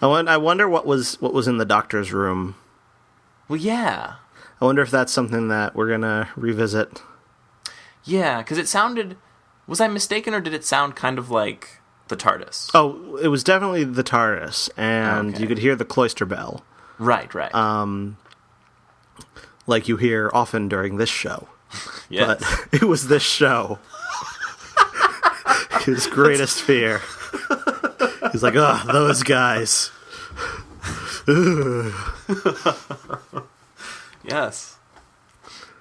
I wonder what was in the doctor's room. Well, yeah. I wonder if that's something that we're gonna revisit. Yeah, because it sounded... Was I mistaken, or did it sound kind of like the TARDIS? Oh, it was definitely the TARDIS, and you could hear the Cloister bell. Right. Like you hear often during this show. Yes. But it was this show. His greatest fear. He's like, oh, those guys. Yes.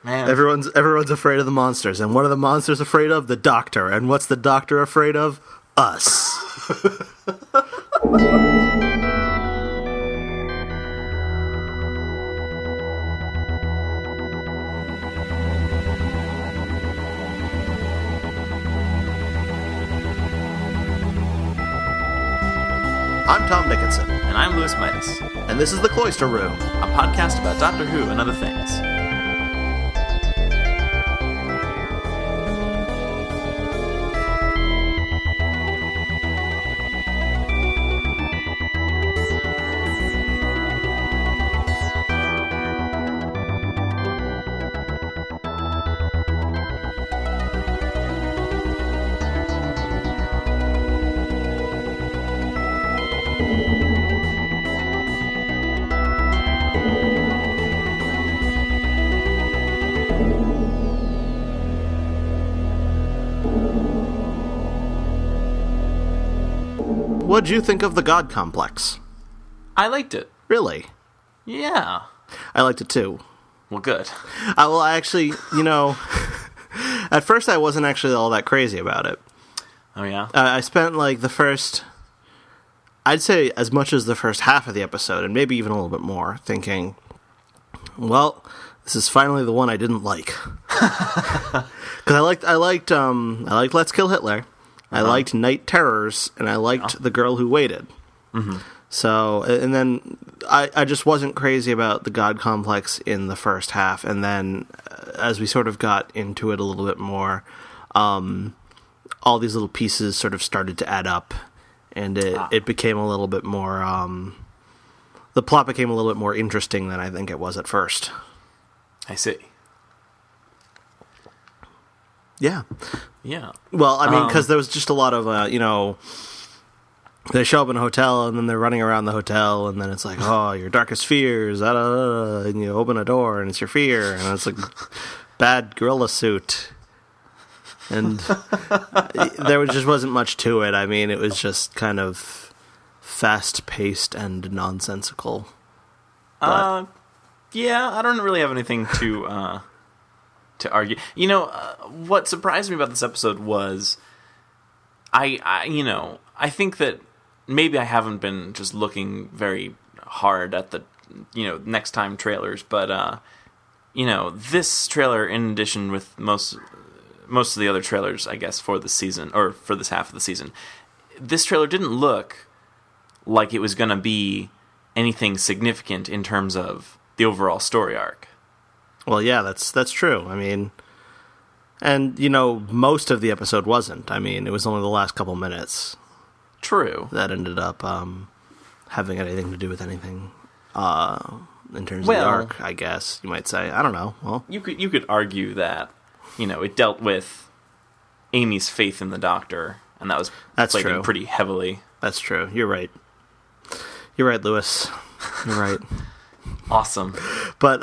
Man. Everyone's afraid of the monsters. And what are the monsters afraid of? The Doctor. And what's the Doctor afraid of? Us. I'm Tom Dickinson. And I'm Louis Midas. And this is The Cloister Room, a podcast about Doctor Who and other things. What'd you think of the God Complex? I liked it. Really? Yeah. I liked it too. Well, good. I actually, at first I wasn't actually all that crazy about it. Oh, yeah? I spent like the first, I'd say as much as the first half of the episode, and maybe even a little bit more, thinking, well, this is finally the one I didn't like. Because I liked Let's Kill Hitler. I liked Night Terrors, and I liked The Girl Who Waited. Mm-hmm. So, and then I just wasn't crazy about the God Complex in the first half, and then as we sort of got into it a little bit more, all these little pieces sort of started to add up, and it became a little bit more, the plot became a little bit more interesting than I think it was at first. I see. Yeah. Yeah. Well, I mean, because there was just a lot of, they show up in a hotel, and then they're running around the hotel, and then it's like, oh, your darkest fears, and you open a door, and it's your fear, and it's like, bad gorilla suit. And there just wasn't much to it. I mean, it was just kind of fast-paced and nonsensical. Yeah, I don't really have anything to argue. What surprised me about this episode was I think that maybe I haven't been just looking very hard at the next time trailers, but this trailer, in addition with most of the other trailers, I guess, for the season or for this half of the season, this trailer didn't look like it was going to be anything significant in terms of the overall story arc. Well, yeah, that's true. I mean, and, most of the episode wasn't. I mean, it was only the last couple minutes. True. That ended up having anything to do with anything in terms of the arc, I guess, you might say. I don't know. Well, you could argue that, it dealt with Amy's faith in the Doctor, and that was played in pretty heavily. That's true. You're right. You're right, Louis. You're right. Awesome. But,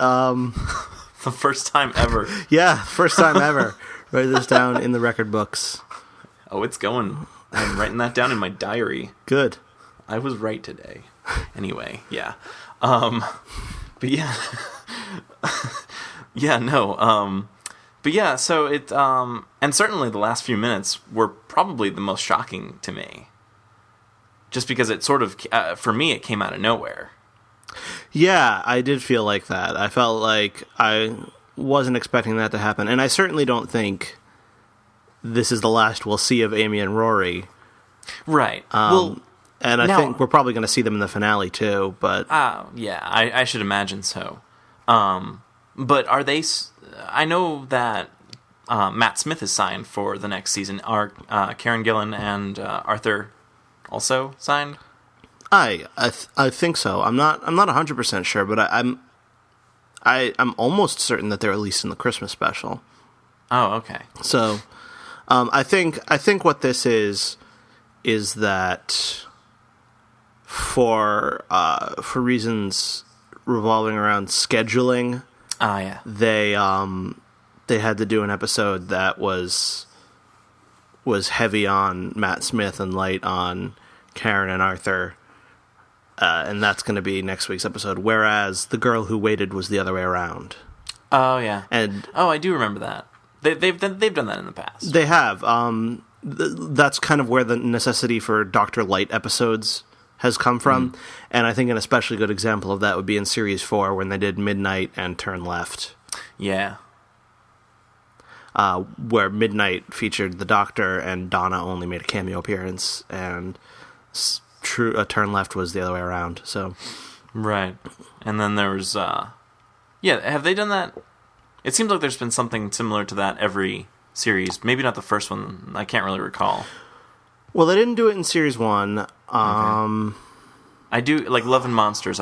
the first time ever. Yeah, first time ever. Write this down in the record books. Oh, it's going. I'm writing that down in my diary. Good. I was right today. Anyway, yeah. But yeah. Yeah, no. But yeah, so it, and certainly the last few minutes were probably the most shocking to me. Just because it sort of, for me, it came out of nowhere. Yeah, I did feel like that. I felt like I wasn't expecting that to happen. And I certainly don't think this is the last we'll see of Amy and Rory. Right. And I think we're probably going to see them in the finale, too. But yeah, I should imagine so. But are they... I know that Matt Smith is signed for the next season. Are Karen Gillan and Arthur also signed? I think so. I'm not 100% sure, but I'm almost certain that they're at least in the Christmas special. Oh, okay. So, I think what this is that for reasons revolving around scheduling, Yeah, they had to do an episode that was heavy on Matt Smith and light on Karen and Arthur, and that's going to be next week's episode. Whereas The Girl Who Waited was the other way around. Oh yeah, And I do remember that. They've done that in the past. they have. That's kind of where the necessity for Dr. Light episodes has come from, and I think an especially good example of that would be in Series 4 when they did Midnight and Turn Left. Yeah. Where Midnight featured the Doctor and Donna only made a cameo appearance, and Turn Left was the other way around. So, right. And then there was, have they done that? It seems like there's been something similar to that every series. Maybe not the first one. I can't really recall. well, they didn't do it in Series 1. Okay. I do, like, Love and Monsters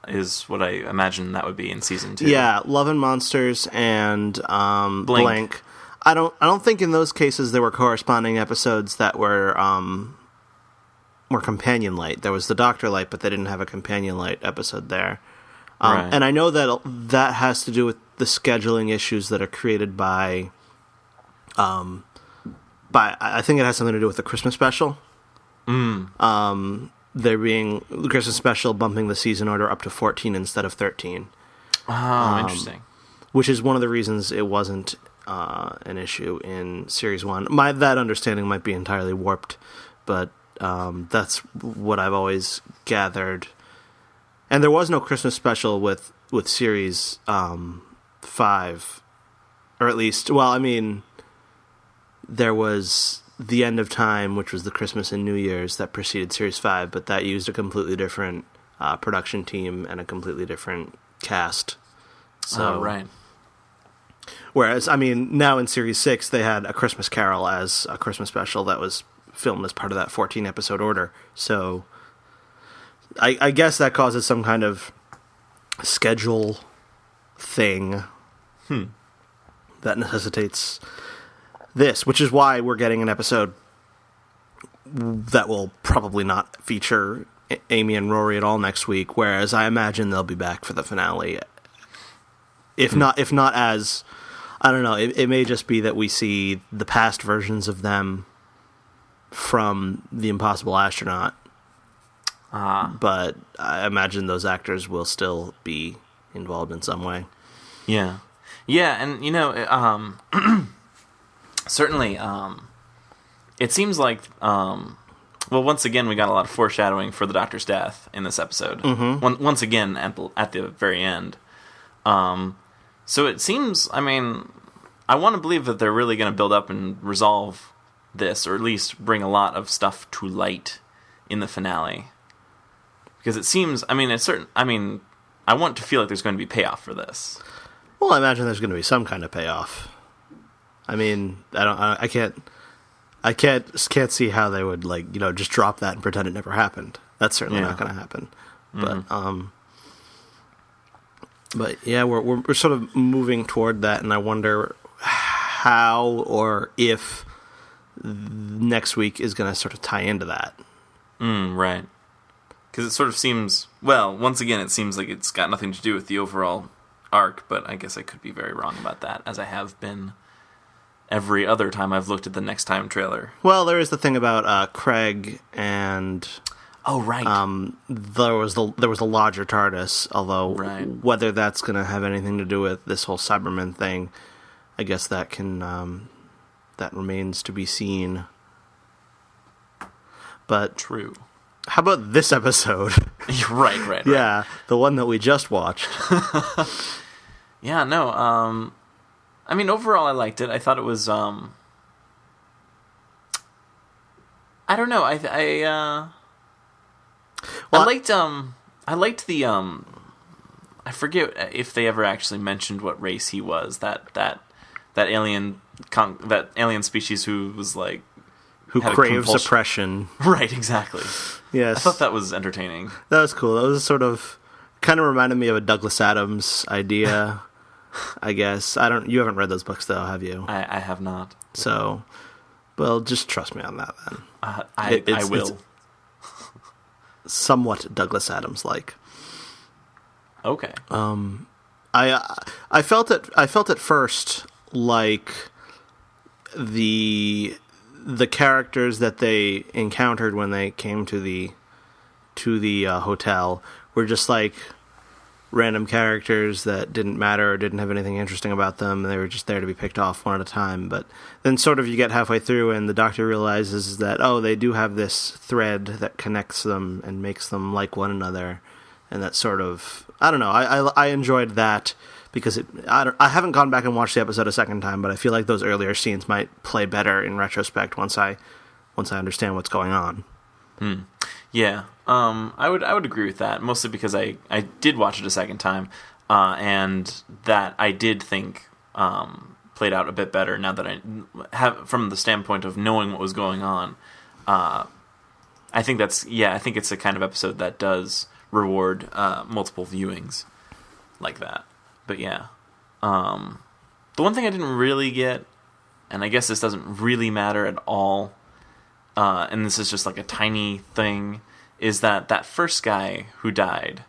is what I imagine that would be in Season 2. Yeah, Love and Monsters and Blink. I don't think in those cases there were corresponding episodes that were companion light. There was the Doctor Light, but they didn't have a companion light episode there. Right. And I know that has to do with the scheduling issues that are created by I think it has something to do with the Christmas special. There being the Christmas special bumping the season order up to 14 instead of 13. Oh, interesting. Which is one of the reasons it wasn't an issue in Series 1. That understanding might be entirely warped, but that's what I've always gathered. And there was no Christmas special with Series 5. Or at least, well, I mean, there was The End of Time, which was the Christmas and New Year's that preceded Series 5, but that used a completely different production team and a completely different cast. So, right. Whereas, I mean, now in Series 6, they had A Christmas Carol as a Christmas special that was filmed as part of that 14-episode order. So, I guess that causes some kind of schedule thing that necessitates this, which is why we're getting an episode that will probably not feature Amy and Rory at all next week, whereas I imagine they'll be back for the finale. If not as, I don't know, it may just be that we see the past versions of them from The Impossible Astronaut. But I imagine those actors will still be involved in some way. Yeah. Yeah, and, certainly, it seems like, well, once again, we got a lot of foreshadowing for the Doctor's death in this episode. Mm-hmm. Once again, at the very end. So it seems, I mean, I want to believe that they're really going to build up and resolve this, or at least bring a lot of stuff to light in the finale. Because it seems, I want to feel like there's going to be payoff for this. Well, I imagine there's going to be some kind of payoff. I mean, I can't see how they would, just drop that and pretend it never happened. That's certainly not going to happen. Mm-hmm. But yeah, we're sort of moving toward that, and I wonder how or if next week is going to sort of tie into that. Right. Because it sort of seems, well, once again, it seems like it's got nothing to do with the overall arc, but I guess I could be very wrong about that, as I have been every other time I've looked at the Next Time trailer. Well, there is the thing about Craig and... Oh, right. There was a larger TARDIS, although whether that's going to have anything to do with this whole Cyberman thing, I guess that that remains to be seen. But true. How about this episode? Right. Yeah, the one that we just watched. Yeah, no. I mean, overall, I liked it. I thought it was. I don't know. I liked the. I forget if they ever actually mentioned what race he was. That alien species who was like who craves oppression. Right, exactly. Yes. I thought that was entertaining. That was cool. That was sort of kind of reminded me of a Douglas Adams idea, I guess. You haven't read those books though, have you? I have not. So, well, just trust me on that then. I will. It's somewhat Douglas Adams like. Okay. I felt at first like the characters that they encountered when they came to the hotel were just like random characters that didn't matter or didn't have anything interesting about them, and they were just there to be picked off one at a time. But then sort of you get halfway through and the Doctor realizes that, oh, they do have this thread that connects them and makes them like one another, and that sort of, I don't know, I enjoyed that because I haven't gone back and watched the episode a second time, but I feel like those earlier scenes might play better in retrospect once I understand what's going on. Yeah, I would agree with that, mostly because I did watch it a second time, and that I did think played out a bit better now that I have, from the standpoint of knowing what was going on. I think it's a kind of episode that does reward multiple viewings like that. But yeah, the one thing I didn't really get, and I guess this doesn't really matter at all, and this is just like a tiny thing, is that first guy who died,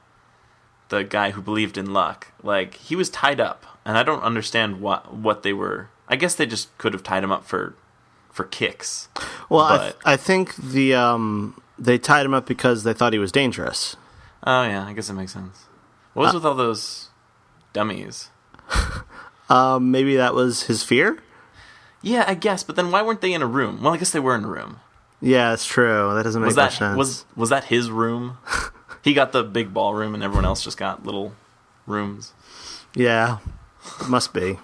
the guy who believed in luck, like, he was tied up, and I don't understand what they were. I guess they just could have tied him up for kicks. Well, I think they tied him up because they thought he was dangerous. Oh yeah, I guess that makes sense. What was with all those dummies? Maybe that was his fear? Yeah, I guess, but then why weren't they in a room? Well, I guess they were in a room. Yeah, that's true. That doesn't make much sense. Was that his room? He got the big ballroom and everyone else just got little rooms. Yeah, must be.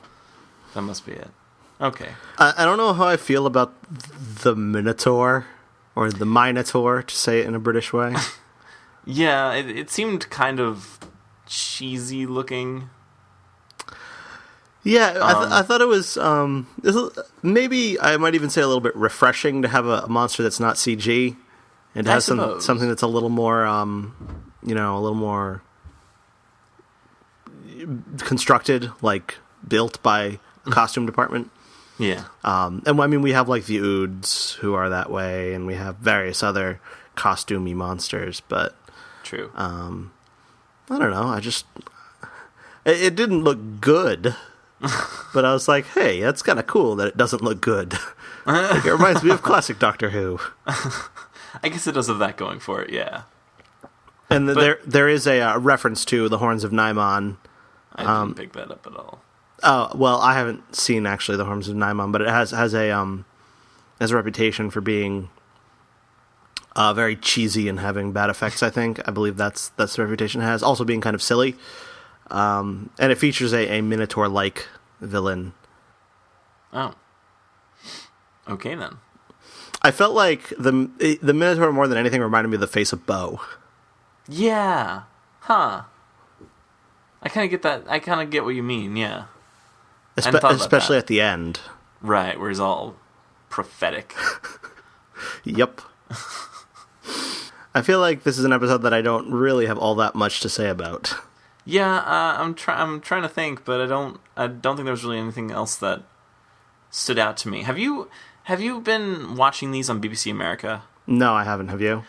That must be it. Okay. I don't know how I feel about the Minotaur, or the Minotaur, to say it in a British way. Yeah, it seemed kind of cheesy looking. Yeah, I thought it was maybe I might even say a little bit refreshing to have a monster that's not CG and to have something that's a little more, a little more constructed, like built by a costume department. Yeah. And I mean, we have like the Oods who are that way, and we have various other costumey monsters, but true. I don't know. It didn't look good. But I was like, hey, that's kind of cool that it doesn't look good. Like, it reminds me of classic Doctor Who. I guess it does have that going for it, yeah. And there is a reference to the Horns of Naimon. I didn't pick that up at all. Oh, well, I haven't seen actually the Horns of Naimon, but it has a reputation for being very cheesy and having bad effects. I believe that's the reputation it has. Also being kind of silly. And it features a Minotaur-like villain. Oh. Okay, then. I felt like the Minotaur, more than anything, reminded me of the face of Bo. Yeah. Huh. I kind of get that. I kind of get what you mean, yeah. Especially at the end. Right, where he's all prophetic. Yep. I feel like this is an episode that I don't really have all that much to say about. Yeah, I'm trying to think, but I don't think there was really anything else that stood out to me. Have you been watching these on BBC America? No, I haven't. Have you?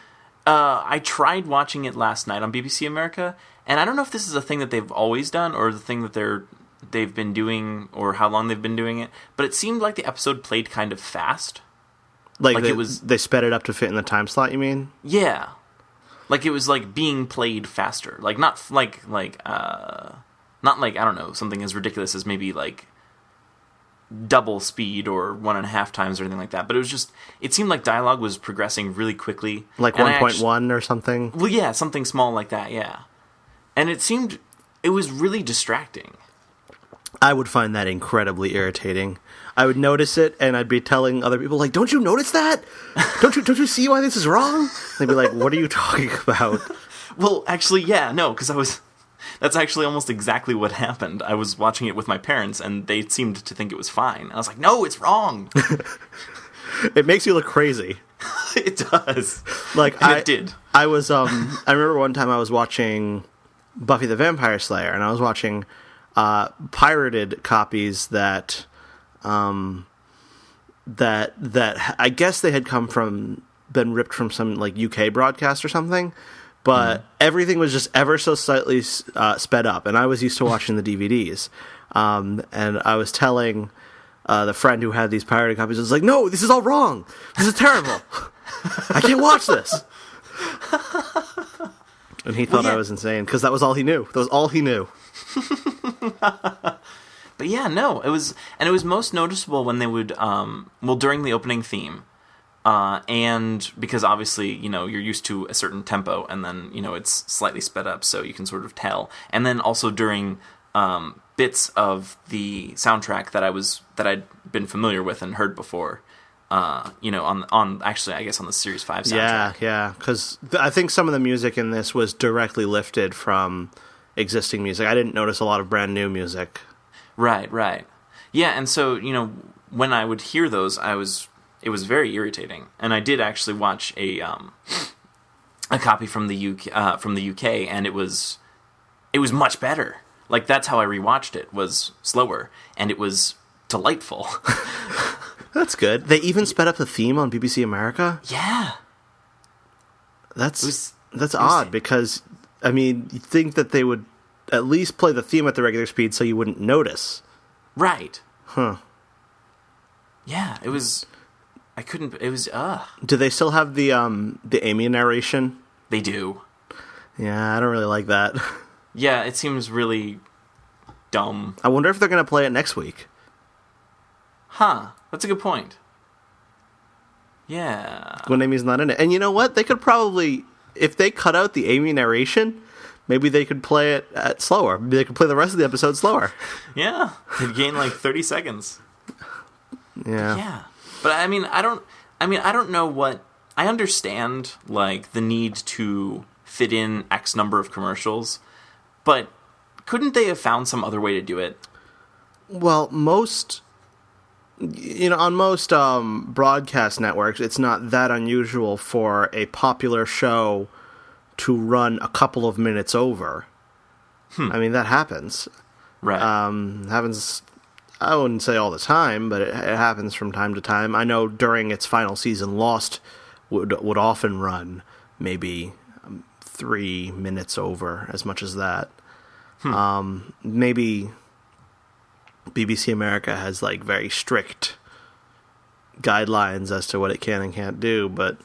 I tried watching it last night on BBC America, and I don't know if this is a thing that they've always done or the thing that they've been doing or how long they've been doing it, but it seemed like the episode played kind of fast. Like they sped it up to fit in the time slot, you mean? Yeah. Like it was like being played faster. Like not like I don't know, something as ridiculous as maybe like double speed or 1.5 times or anything like that. But it seemed like dialogue was progressing really quickly. Like 1.1 or something? Well, yeah, something small like that, yeah. And it was really distracting. I would find that incredibly irritating. I would notice it, and I'd be telling other people, like, "Don't you notice that? Don't you see why this is wrong?" They'd be like, "What are you talking about?" Well, actually, yeah, no, because that's actually almost exactly what happened. I was watching it with my parents, and they seemed to think it was fine. I was like, "No, it's wrong." It makes you look crazy. It does. Like And it did. I was I remember one time I was watching Buffy the Vampire Slayer, and I was watching pirated copies that that I guess they had been ripped from some like UK broadcast or something, but everything was just ever so slightly sped up, and I was used to watching the DVDs, and I was telling the friend who had these pirated copies, I was like, no, this is all wrong. This is terrible. I can't watch this. And he thought I was insane because that was all he knew. That was all he knew. But yeah, no, it was most noticeable when they would, during the opening theme, and because obviously, you're used to a certain tempo, and then, it's slightly sped up, so you can sort of tell. And then also during bits of the soundtrack that I'd been familiar with and heard before, on actually, I guess on the Series 5 soundtrack. Yeah, because I think some of the music in this was directly lifted from existing music. I didn't notice a lot of brand new music. Right. Yeah, and so, when I would hear those, it was very irritating. And I did actually watch a copy from the UK, and it was much better. Like, that's how I rewatched it, was slower, and it was delightful. That's good. They even sped up the theme on BBC America? Yeah. That's odd, because, I mean, you'd think that they would at least play the theme at the regular speed so you wouldn't notice. Right. Huh. Yeah, it was... Do they still have the Amy narration? They do. Yeah, I don't really like that. Yeah, it seems really dumb. I wonder if they're going to play it next week. Huh. That's a good point. Yeah. When Amy's not in it. And you know what? They could probably... If they cut out the Amy narration... Maybe they could play it slower. Maybe they could play the rest of the episode slower. Yeah. They'd gain like 30 seconds. Yeah. Yeah. But I don't know what... I understand, like, the need to fit in X number of commercials, but couldn't they have found some other way to do it? Well, on most broadcast networks, it's not that unusual for a popular show to run a couple of minutes over. I mean, that happens. Right. Happens, I wouldn't say all the time, but it happens from time to time. I know during its final season, Lost would often run maybe 3 minutes over, as much as that. Maybe BBC America has like very strict guidelines as to what it can and can't do, but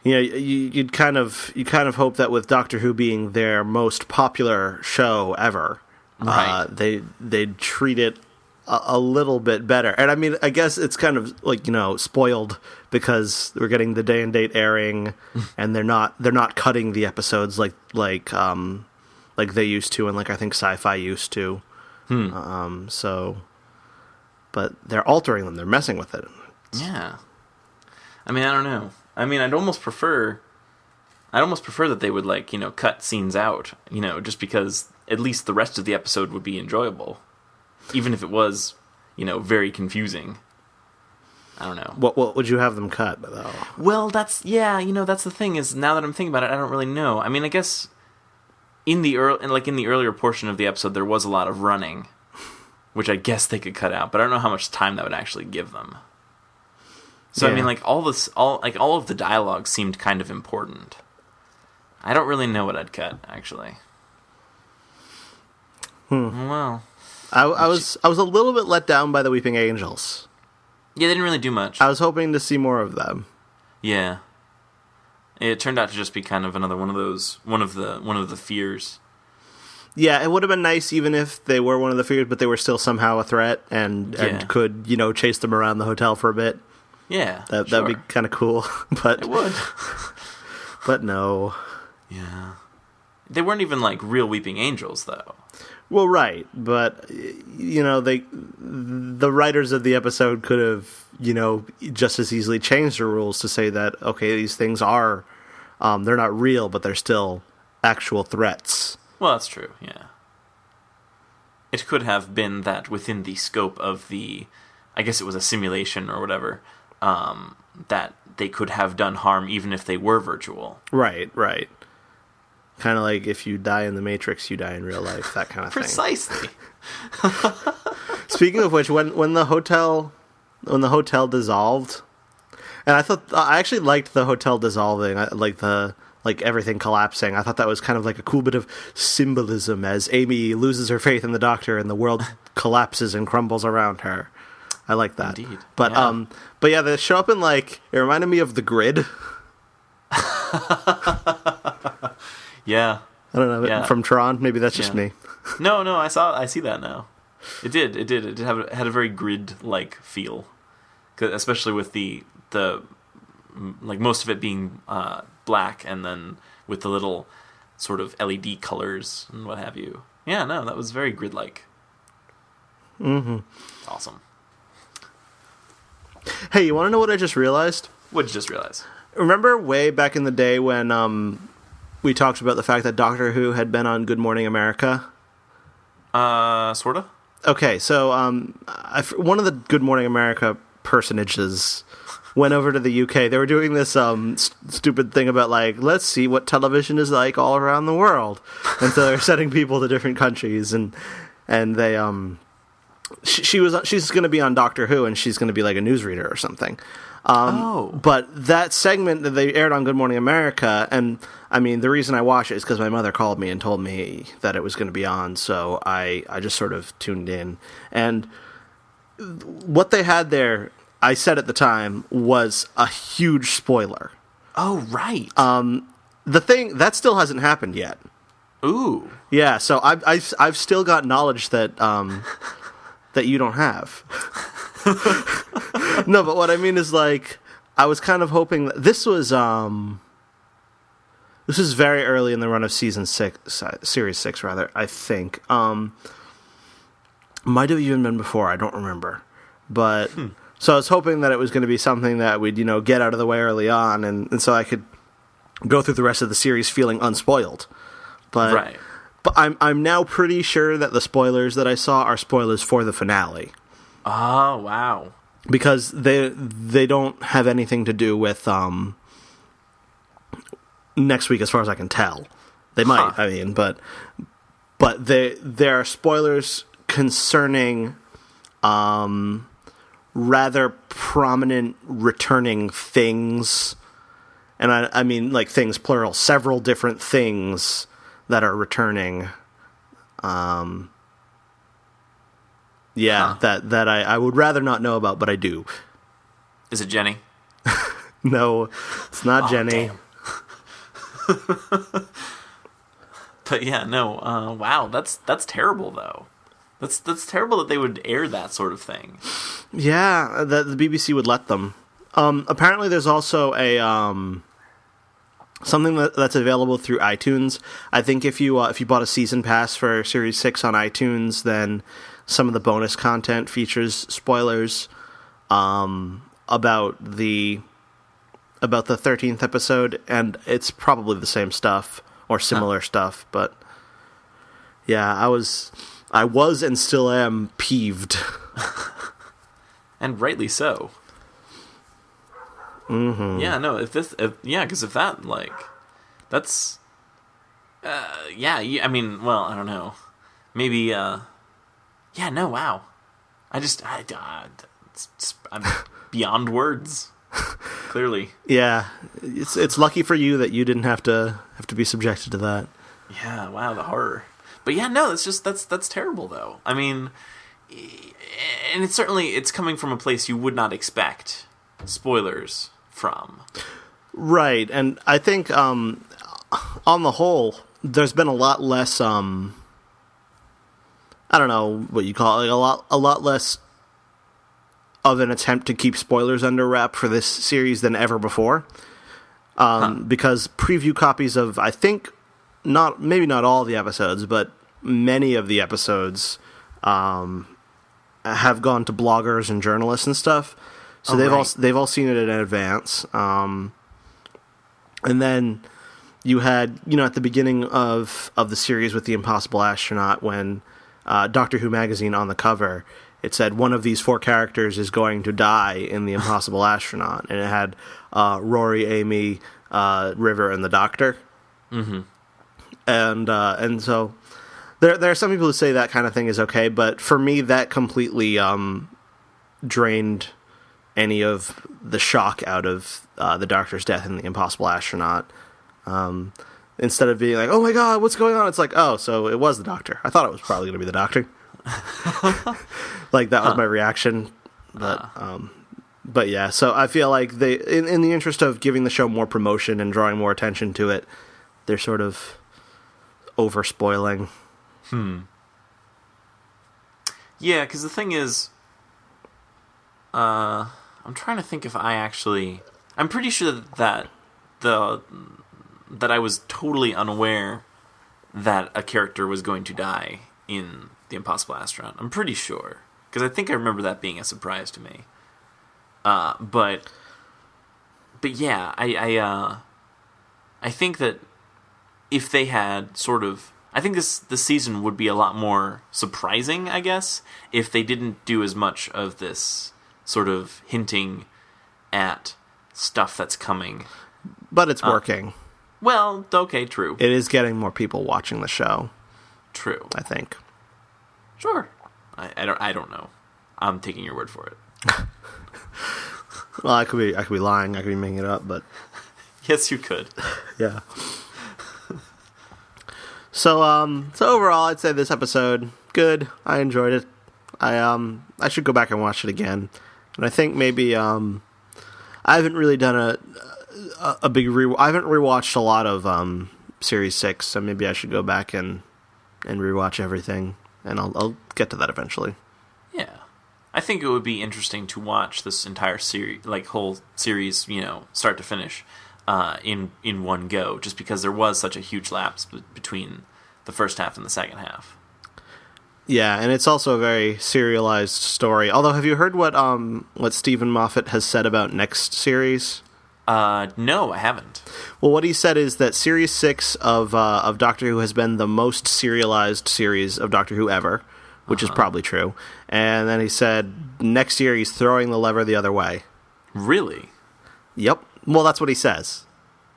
you'd kind of hope that with Doctor Who being their most popular show ever, right. They'd treat it a little bit better. And I mean, I guess it's kind of like, spoiled because we're getting the day and date airing, and they're not cutting the episodes like they used to, and like I think Sci-Fi used to. So, but they're altering them. They're messing with it. Yeah. I mean, I don't know. I mean, I'd almost prefer that they would, like, cut scenes out, just because at least the rest of the episode would be enjoyable. Even if it was, very confusing. I don't know. What would you have them cut, though? Well, that's the thing, is now that I'm thinking about it, I don't really know. I mean, I guess in the earlier portion of the episode, there was a lot of running, which I guess they could cut out, but I don't know how much time that would actually give them. So, yeah. I mean, like, all of the dialogue seemed kind of important. I don't really know what I'd cut, actually. Well, I was a little bit let down by the Weeping Angels. Yeah, they didn't really do much. I was hoping to see more of them. Yeah, it turned out to just be kind of another one of the fears. Yeah, it would have been nice even if they were one of the fears, but they were still somehow a threat and could chase them around the hotel for a bit. Yeah, that'd be kind of cool, but it would. But no. Yeah, they weren't even like real weeping angels, though. Well, right, but the writers of the episode could have just as easily changed the rules to say that okay, these things are they're not real, but they're still actual threats. Well, that's true. Yeah, it could have been that within the scope of the, I guess it was a simulation or whatever. that they could have done harm even if they were virtual. Right. Kind of like if you die in the Matrix, you die in real life, that kind of thing. Precisely. Speaking of which, when the hotel dissolved, and I actually liked the hotel dissolving, like everything collapsing. I thought that was kind of like a cool bit of symbolism as Amy loses her faith in the Doctor and the world collapses and crumbles around her. I like that. Indeed. But yeah. But yeah, they show up in it reminded me of The Grid. Yeah. I don't know, from Tron. Maybe that's just me. No, I see that now. It did. It had a very grid-like feel, especially with the like most of it being black, and then with the little sort of LED colors and what have you. Yeah, no, that was very grid-like. Mm-hmm. Awesome. Hey, you want to know what I just realized? What'd you just realize? Remember way back in the day when we talked about the fact that Doctor Who had been on Good Morning America? Sorta? Okay, so one of the Good Morning America personages went over to the UK. They were doing this stupid thing about, let's see what television is like all around the world. And so they're sending people to different countries, and they she's going to be on Doctor Who, and she's going to be like a newsreader or something. But that segment that they aired on Good Morning America, and I mean, the reason I watched it is because my mother called me and told me that it was going to be on, so I just sort of tuned in. And what they had there, I said at the time, was a huge spoiler. Oh, right. The thing, that still hasn't happened yet. Ooh. Yeah, so I've still got knowledge that that you don't have. No, but what I mean is, I was kind of hoping that this was very early in the run of series 6, rather, I think. Might have even been before, I don't remember. But so I was hoping that it was going to be something that we'd, get out of the way early on, and so I could go through the rest of the series feeling unspoiled. But right. But I'm now pretty sure that the spoilers that I saw are spoilers for the finale. Oh, wow. Because they don't have anything to do with next week, as far as I can tell. They might, I mean, but there are spoilers concerning rather prominent returning things, and I mean things plural, several different things that are returning. That I would rather not know about, but I do. Is it Jenny? No, it's not Jenny. Damn. But yeah, no. Wow, that's terrible though. That's terrible that they would air that sort of thing. Yeah, that the BBC would let them. Apparently, there's also a something that's available through iTunes. I think if you bought a season pass for Series 6 on iTunes, then some of the bonus content features spoilers about the 13th episode, and it's probably the same stuff or similar stuff. But yeah, I was and still am peeved, and rightly so. Mm-hmm. Yeah, no. Because if that that's yeah. I mean, well, I don't know. Maybe yeah. No. Wow. I'm beyond words. Clearly. Yeah, it's lucky for you that you didn't have to be subjected to that. Yeah. Wow. The horror. But yeah, no. That's terrible though. I mean, and it's coming from a place you would not expect spoilers from. Right, and I think on the whole, there's been a lot less. I don't know what you call it. A lot less of an attempt to keep spoilers under wrap for this series than ever before. Because preview copies of, I think, maybe not all the episodes, but many of the episodes have gone to bloggers and journalists and stuff. So they've all seen it in advance. And then you had, at the beginning of the series with the Impossible Astronaut, when Doctor Who magazine on the cover it said one of these 4 characters is going to die in The Impossible Astronaut, and it had Rory, Amy, River, and the Doctor. Mm-hmm. And so there are some people who say that kind of thing is okay, but for me, that completely drained any of the shock out of the Doctor's death in The Impossible Astronaut. Instead of being like, oh my god, what's going on? It's like, oh, so it was the Doctor. I thought it was probably going to be the Doctor. Like, that was my reaction. But yeah, so I feel like they, in the interest of giving the show more promotion and drawing more attention to it, they're sort of over-spoiling. Yeah, because the thing is, I'm trying to think if I'm pretty sure that I was totally unaware that a character was going to die in The Impossible Astronaut. I'm pretty sure, because I think I remember that being a surprise to me. But yeah, I think that if they had sort of, I think this season would be a lot more surprising, I guess, if they didn't do as much of this sort of hinting at stuff that's coming. But it's working. Well, okay, true. It is getting more people watching the show. True. I think. Sure. I don't know. I'm taking your word for it. Well, I could be lying. I could be making it up, but yes, you could. Yeah. So overall, I'd say this episode good. I enjoyed it. I should go back and watch it again. And I think maybe I haven't really done a big I haven't rewatched a lot of Series 6, so maybe I should go back and rewatch everything, and I'll get to that eventually. Yeah. I think it would be interesting to watch this entire series, like whole series, start to finish, in one go, just because there was such a huge lapse between the first half and the second half. Yeah, and it's also a very serialized story. Although, have you heard what Stephen Moffat has said about next series? No, I haven't. Well, what he said is that Series 6 of Doctor Who has been the most serialized series of Doctor Who ever, which is probably true. And then he said next year he's throwing the lever the other way. Really? Yep. Well, that's what he says.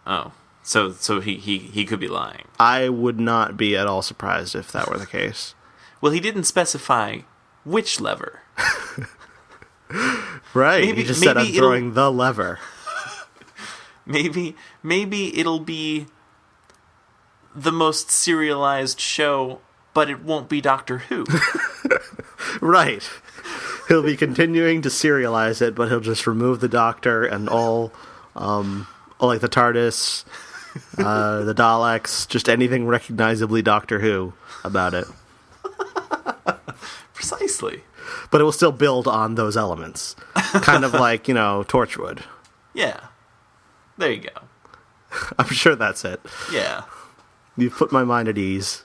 Oh, so he could be lying. I would not be at all surprised if that were the case. Well, he didn't specify which lever. Right. He just said, I'm throwing the lever. Maybe it'll be the most serialized show, but it won't be Doctor Who. Right. He'll be continuing to serialize it, but he'll just remove the Doctor and all like the TARDIS, the Daleks, just anything recognizably Doctor Who about it. Precisely. But it will still build on those elements. Kind of like, Torchwood. Yeah. There you go. I'm sure that's it. Yeah. You've put my mind at ease.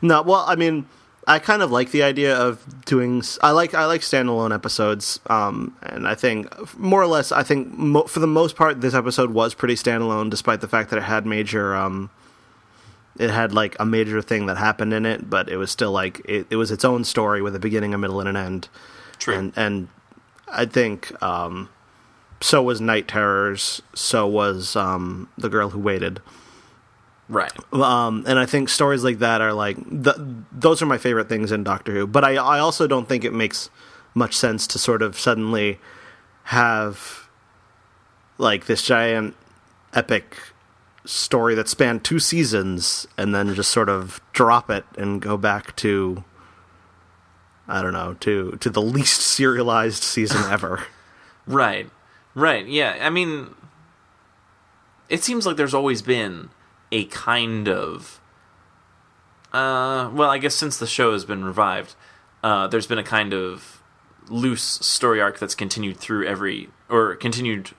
No, well, I mean, I kind of like the idea of doing. I like standalone episodes, and I think more or less, for the most part, this episode was pretty standalone, despite the fact that it had major. It had like a major thing that happened in it, but it was still like it was its own story with a beginning, a middle, and an end. True. And I think so was Night Terrors. So was The Girl Who Waited. Right. And I think stories like that are like those are my favorite things in Doctor Who. But I also don't think it makes much sense to sort of suddenly have like this giant epic story that spanned 2 seasons and then just sort of drop it and go back to, I don't know, to the least serialized season ever. Right. Yeah. I mean, it seems like there's always been a kind of well, I guess since the show has been revived, there's been a kind of loose story arc that's continued continued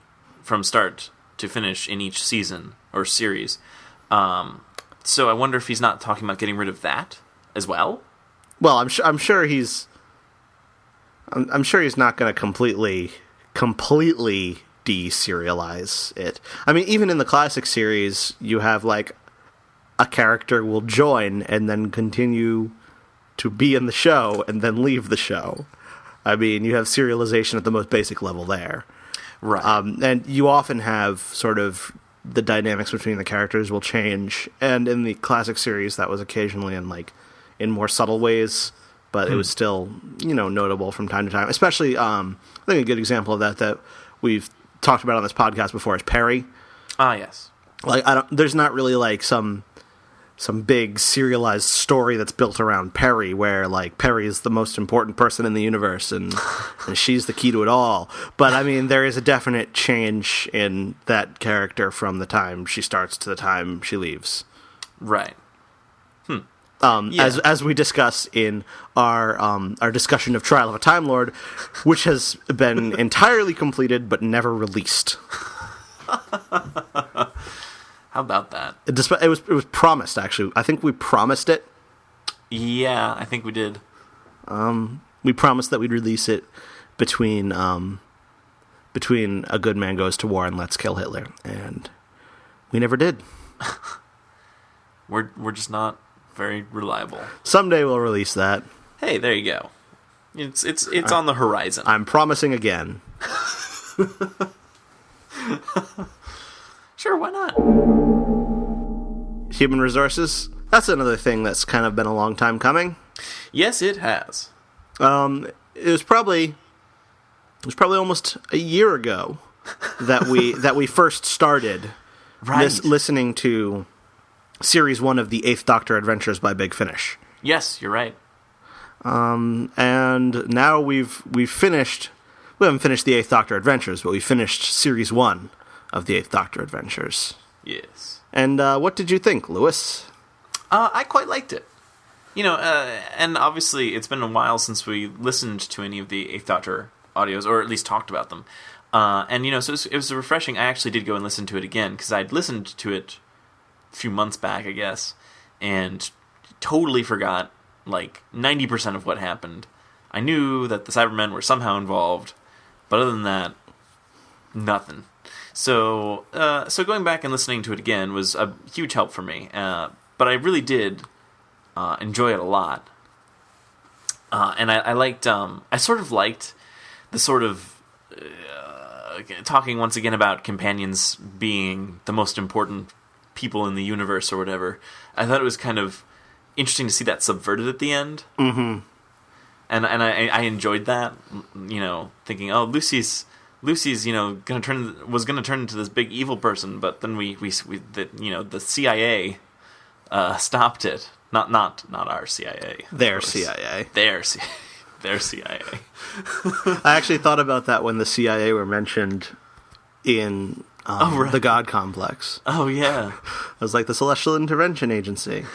from start to finish in each season or series. So I wonder if he's not talking about getting rid of that as well. Well, I'm sure he's not going to completely deserialize it. I mean, even in the classic series, you have like a character will join and then continue to be in the show and then leave the show. I mean, you have serialization at the most basic level there. Right. And you often have sort of the dynamics between the characters will change. And in the classic series, that was occasionally in more subtle ways, but it was still, notable from time to time. Especially, I think a good example of that we've talked about on this podcast before is Perry. Ah, yes. There's not really some big serialized story that's built around Perry where Perry is the most important person in the universe and she's the key to it all. But I mean, there is a definite change in that character from the time she starts to the time she leaves. Right. As we discuss in our discussion of Trial of a Time Lord, which has been entirely completed but never released. How about that? It was promised, actually. I think we promised it. Yeah, I think we did. We promised that we'd release it between A Good Man Goes to War and Let's Kill Hitler, and we never did. We're just not very reliable. Someday we'll release that. Hey, there you go. It's on the horizon. I'm promising again. Sure, why not? Human resources. That's another thing that's kind of been a long time coming. Yes, it has. It was probably almost a year ago that we first started listening to Series 1 of the Eighth Doctor Adventures by Big Finish. Yes, you're right. And now we've finished. We haven't finished the Eighth Doctor Adventures, but we finished Series 1 of the Eighth Doctor Adventures. Yes. And what did you think, Lewis? I quite liked it. And obviously it's been a while since we listened to any of the Eighth Doctor audios, or at least talked about them. So it was refreshing. I actually did go and listen to it again, because I'd listened to it a few months back, I guess, and totally forgot 90% of what happened. I knew that the Cybermen were somehow involved, but other than that, nothing. So going back and listening to it again was a huge help for me. But I really did enjoy it a lot. And I liked, I sort of liked the sort of, talking once again about companions being the most important people in the universe or whatever. I thought it was kind of interesting to see that subverted at the end. Mm-hmm. And I enjoyed that, thinking, oh, Lucy's gonna turn into this big evil person, but then the CIA stopped it. Not our CIA. Their CIA. Their CIA. I actually thought about that when the CIA were mentioned in right. the God Complex. Oh yeah. I was like, the Celestial Intervention Agency.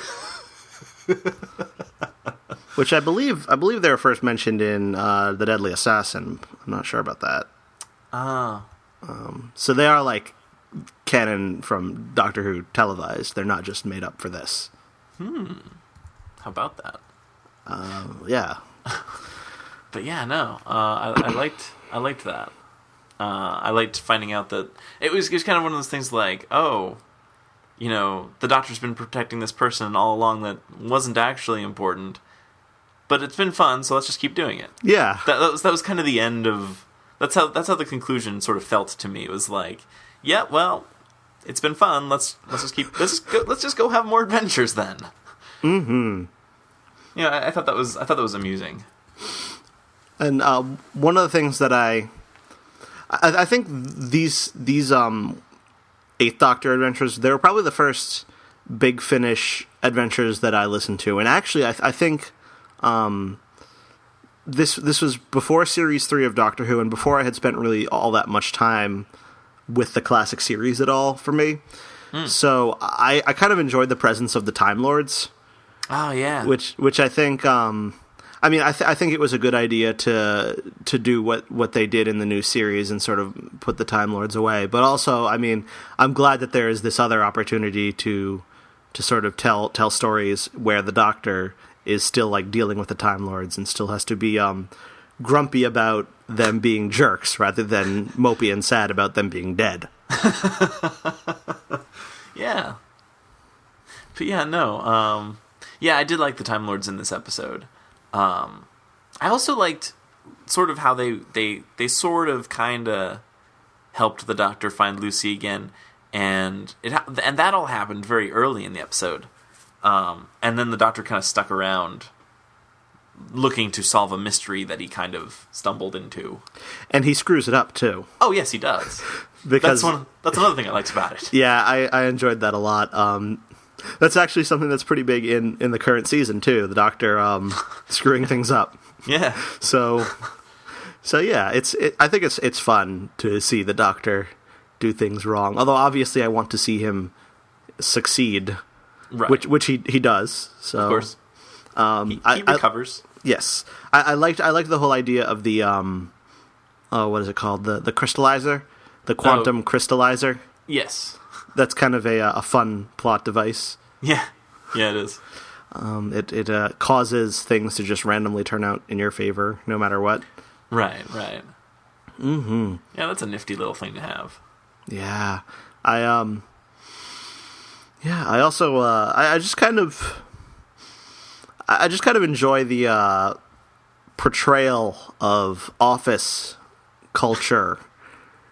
Which I believe they were first mentioned in The Deadly Assassin. I'm not sure about that. So they are canon from Doctor Who televised. They're not just made up for this. How about that? Yeah. But yeah, no. I liked that. I liked finding out that it was kind of one of those things the Doctor's been protecting this person all along that wasn't actually important, but it's been fun, so let's just keep doing it. Yeah. That was kind of the end of. That's how the conclusion sort of felt to me. It was yeah, well, it's been fun. Let's just go have more adventures then. Mm-hmm. I thought that was amusing. And one of the things that I think these Eighth Doctor adventures, they were probably the first Big Finish adventures that I listened to, and actually I think this was before Series 3 of Doctor Who, and before I had spent really all that much time with the classic series at all for me. So I kind of enjoyed the presence of the Time Lords. Oh yeah, which I think I think it was a good idea to do what they did in the new series and sort of put the Time Lords away. But also, I'm glad that there is this other opportunity to sort of tell stories where the Doctor is still dealing with the Time Lords and still has to be grumpy about them being jerks rather than mopey and sad about them being dead. Yeah. But yeah, no. Yeah, I did like the Time Lords in this episode. I also liked sort of how they sort of kind of helped the Doctor find Lucy again, and that all happened very early in the episode. And then the Doctor kind of stuck around looking to solve a mystery that he kind of stumbled into. And he screws it up, too. Oh, yes, he does. Because that's another thing I liked about it. Yeah, I enjoyed that a lot. That's actually something that's pretty big in the current season, too. The Doctor screwing things up. Yeah. So yeah, I think it's fun to see the Doctor do things wrong. Although, obviously, I want to see him succeed. Right. Which he does. So, of course. He recovers. Yes. I liked the whole idea of the what is it called? The crystallizer? The quantum crystallizer? Yes. That's kind of a fun plot device. Yeah. Yeah, it is. It causes things to just randomly turn out in your favor, no matter what. Right. Mm-hmm. Yeah, that's a nifty little thing to have. Yeah. I also I just kind of enjoy the portrayal of office culture.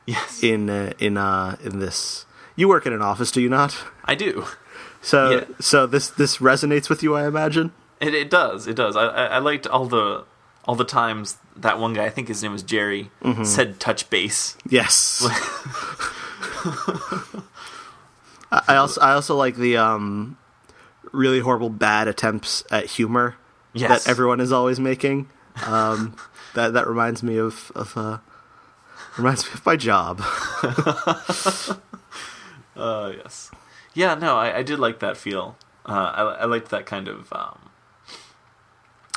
Yes. In this, you work in an office, do you not? I do. So this resonates with you, I imagine. It does. I liked all the times that one guy, I think his name was Jerry, said touch base. Yes. I also like the really horrible bad attempts at humor that everyone is always making. That reminds me of my job. Yes. Yeah, no, I did like that feel. I liked that kind of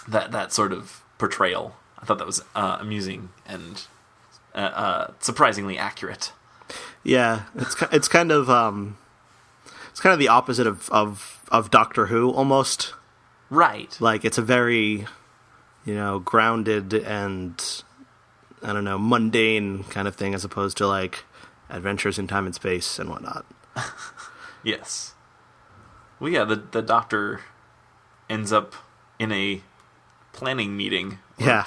that sort of portrayal. I thought that was amusing and surprisingly accurate. Yeah, it's kind of the opposite of Doctor Who almost. Right. Like it's a very, grounded and I don't know, mundane kind of thing as opposed to like adventures in time and space and whatnot. Yes. Well, yeah, the Doctor ends up in a planning meeting. Yeah.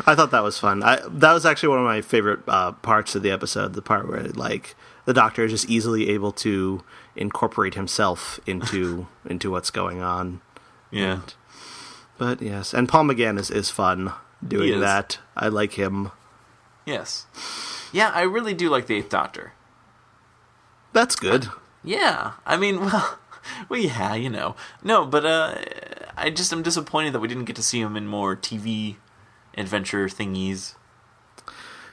I thought that was fun. That was actually one of my favorite parts of the episode, the part where like the Doctor is just easily able to incorporate himself into what's going on. Yeah. But yes, and Paul McGann is fun doing that. I like him. Yes. Yeah, I really do like the Eighth Doctor. That's good. Yeah. I mean, well, yeah, No, but I'm disappointed that we didn't get to see him in more TV adventure thingies.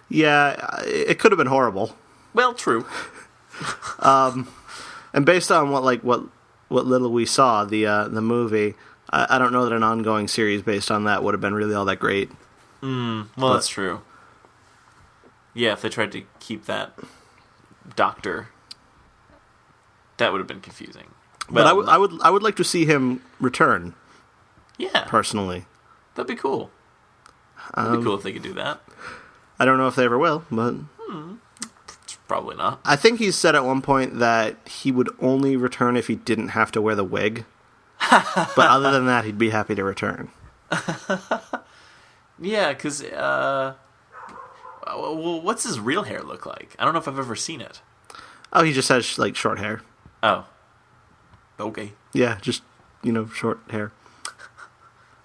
Yeah, it could have been horrible. Well, true. And based on what little we saw, the movie, I don't know that an ongoing series based on that would have been really all that great. Well, that's true. Yeah, if they tried to keep that Doctor, that would have been confusing. But I would like to see him return. Yeah, personally, that'd be cool. That'd be cool if they could do that. I don't know if they ever will, but probably not. I think he said at one point that he would only return if he didn't have to wear the wig. But other than that, he'd be happy to return. Yeah, because well, what's his real hair look like? I don't know if I've ever seen it. Oh, he just has like short hair. Oh, okay. Yeah, just short hair.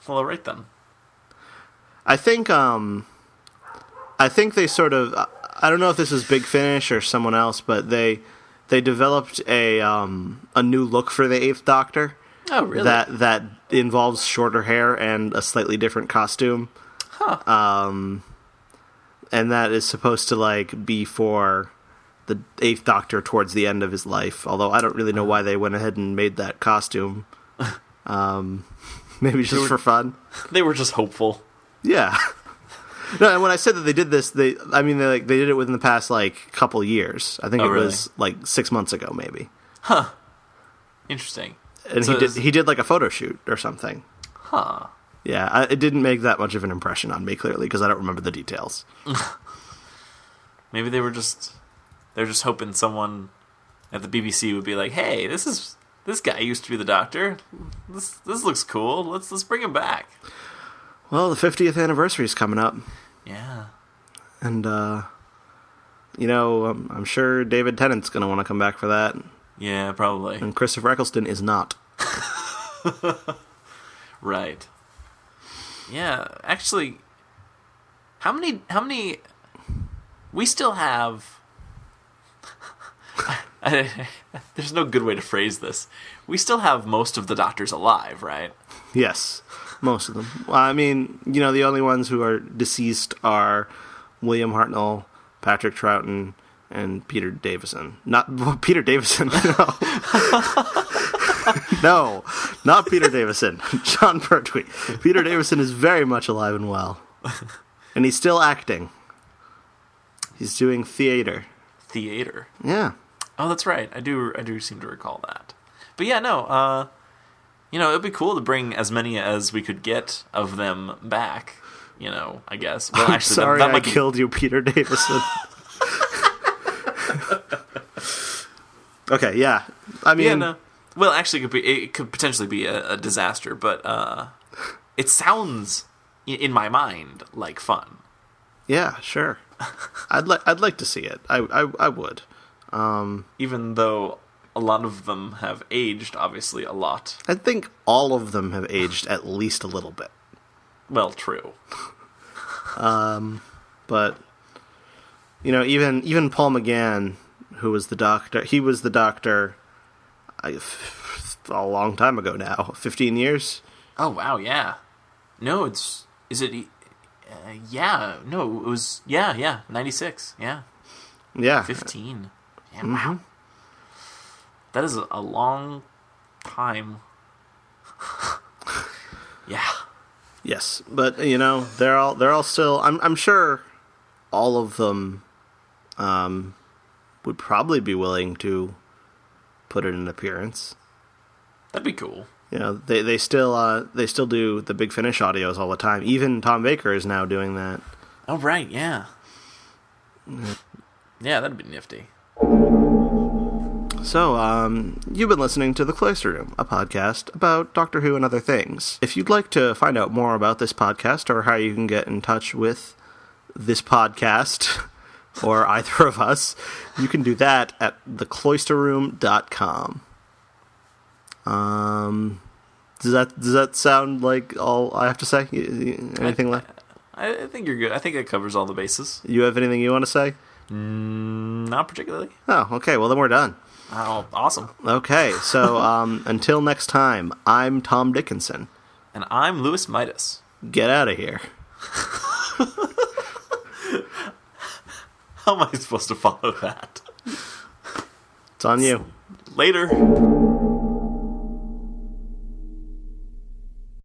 Well, all right then. I think they sort of. I don't know if this is Big Finish or someone else, but they developed a new look for the Eighth Doctor. Oh, really? That involves shorter hair and a slightly different costume. Huh. And that is supposed to be for the Eighth Doctor towards the end of his life. Although I don't really know why they went ahead and made that costume. Maybe just for fun. They were just hopeful. Yeah. No, and when I said that they did this, they did it within the past couple years. I think it was 6 months ago, maybe. Huh. Interesting. And so he did a photo shoot or something. Huh. Yeah, it didn't make that much of an impression on me, clearly, because I don't remember the details. Maybe they're just hoping someone at the BBC would be like, "Hey, this is This guy used to be the Doctor. This looks cool. Let's bring him back. Well, the 50th anniversary is coming up. Yeah. And, I'm sure David Tennant's going to want to come back for that. Yeah, probably. And Christopher Eccleston is not. Right. Yeah, actually, how many... We still have... There's no good way to phrase this. We still have most of the Doctors alive, right? Yes, most of them. I mean, the only ones who are deceased are William Hartnell, Patrick Troughton, and Peter Davison. Not Peter Davison, no. No, not Peter Davison. John Pertwee. Peter Davison is very much alive and well. And he's still acting. He's doing theater. Theater? Yeah. Oh, that's right. I do seem to recall that. But yeah, no, it'd be cool to bring as many as we could get of them back, I guess. Well, I'm sorry I killed you, Peter Davison. Okay, yeah. I mean... Yeah, no. Well, actually, it could potentially be a disaster, but it sounds, in my mind, like fun. Yeah, sure. I'd like to see it. I would. Even though a lot of them have aged, obviously, a lot. I think all of them have aged at least a little bit. Well, true. But, even Paul McGann, who was the Doctor, he was the Doctor a long time ago now, 15 years. Oh, wow, yeah. No, is it... yeah, no, it was... Yeah, 96, yeah. Yeah. 15. Yeah, wow. That is a long time. Yeah. Yes, but they're all still. I'm sure all of them would probably be willing to put in an appearance. That'd be cool. They still do the Big Finish audios all the time. Even Tom Baker is now doing that. Oh right, yeah. Yeah, that'd be nifty. So, you've been listening to The Cloister Room, a podcast about Doctor Who and other things. If you'd like to find out more about this podcast or how you can get in touch with this podcast or either of us, you can do that at thecloisterroom.com. Does that sound like all I have to say? Anything left? I think you're good. I think it covers all the bases. You have anything you want to say? Not particularly. Oh, okay. Well, then we're done. Oh, awesome. Okay, so until next time, I'm Tom Dickinson. And I'm Louis Midas. Get out of here. How am I supposed to follow that? It's on you. Later.